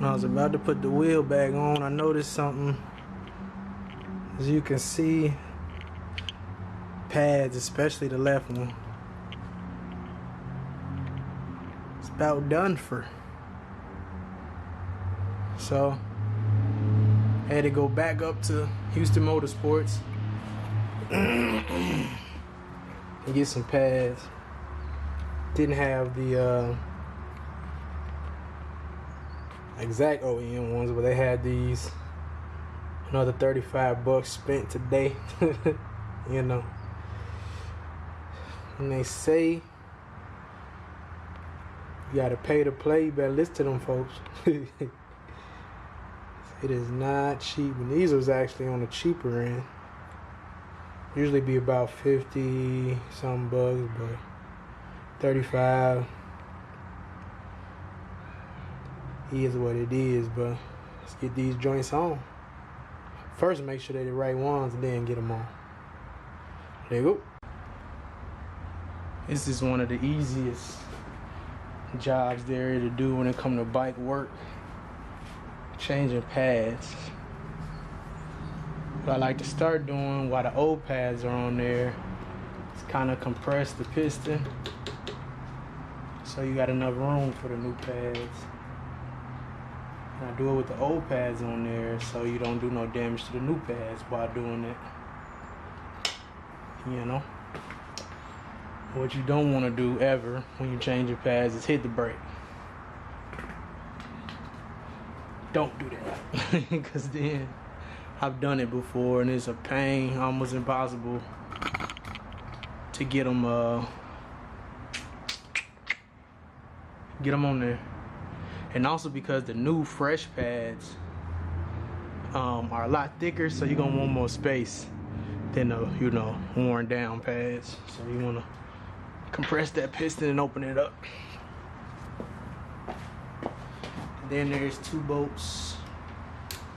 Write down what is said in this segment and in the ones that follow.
When I was about to put the wheel back on, I noticed something. As you can see, pads, especially the left one, it's about done for. So I had to go back up to Houston Motorsports and get some pads. Didn't have the exact OEM ones, but they had these. Another $35 spent today. You know, when they say you gotta pay to play, you better listen to them folks. It is not cheap, and these was actually on the cheaper end. Usually be about 50 some bucks, but 35 is what it is. But let's get these joints on. First, make sure they're the right ones, and then get them on. There you go. This is one of the easiest jobs there to do when it comes to bike work. Changing pads. What I like to start doing while the old pads are on there is kind of compress the piston so you got enough room for the new pads. And I do it with the old pads on there so you don't do no damage to the new pads while doing it. You know? What you don't want to do ever when you change your pads is hit the brake. Don't do that, because then I've done it before and it's a pain, almost impossible to get them on there. And also because the new fresh pads are a lot thicker, so you're gonna want more space than the worn down pads. So you wanna compress that piston and open it up. Then there's two bolts,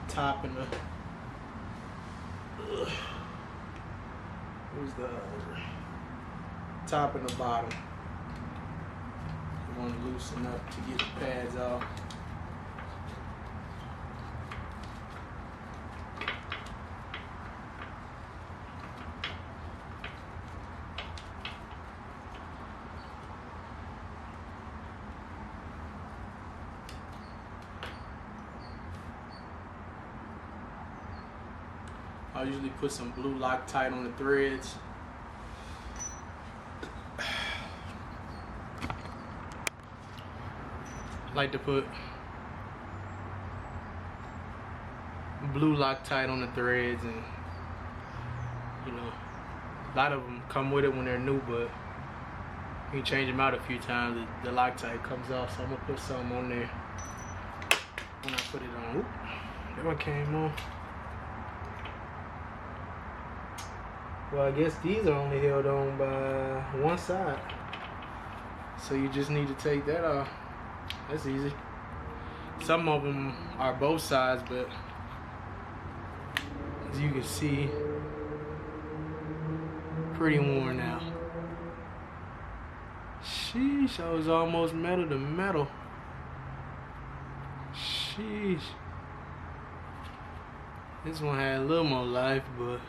top and the where's the other? Top and the bottom. You want to loosen up to get the pads off. I usually put some blue Loctite on the threads. I like to put blue Loctite on the threads, and a lot of them come with it when they're new, but you can change them out a few times. The Loctite comes off, so I'm gonna put some on there when I put it on. Oop, that one came on. Well, I guess these are only held on by one side. So you just need to take that off. That's easy. Some of them are both sides, but as you can see, pretty worn out. Sheesh, I was almost metal to metal. Sheesh. This one had a little more life, but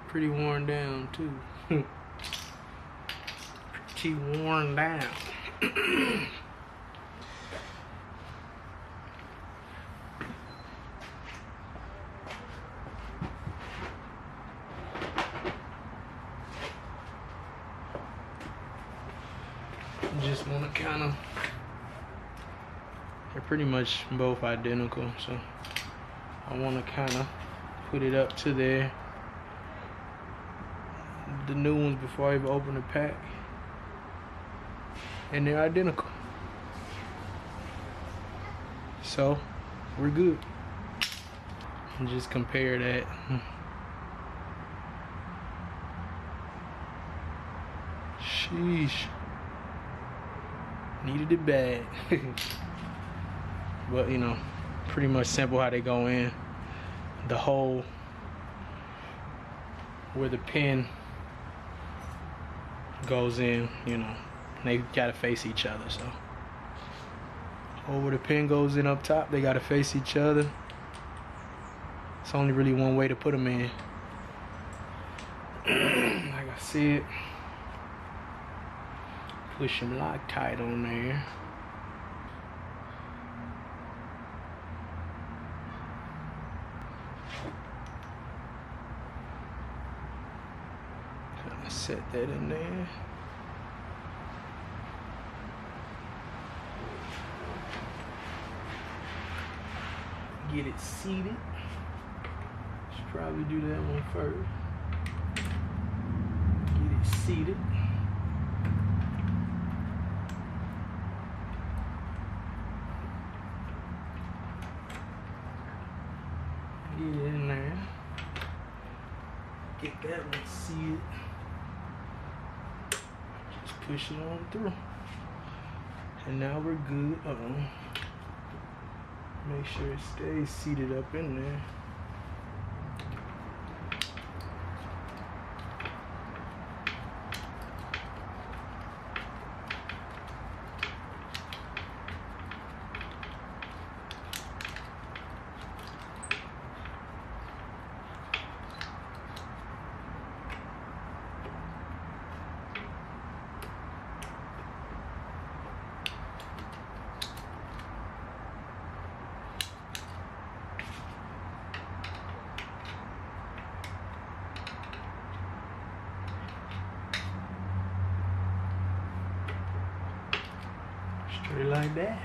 pretty worn down too. Pretty worn down. Just want to kind of, they're pretty much both identical, so I want to kind of put it up to there. The new ones before I even open the pack, and they're identical, so we're good. And just compare that. Sheesh, needed it bad. But pretty much simple how they go in. The hole where the pin goes in, they gotta face each other, so Over the pin goes in up top. They gotta face each other. It's only really one way to put them in. Like I said, push them lock tight on there. Kinda set that in there. Get it seated. Should probably do that one first. Get it seated. Get it in there. Get that one seated. Just push it on through. And now we're good. Make sure it stays seated up in there. Straight like that.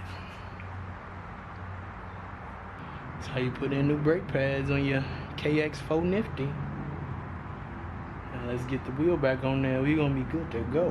That's how you put in new brake pads on your KX450. Now let's get the wheel back on there. We're gonna be good to go.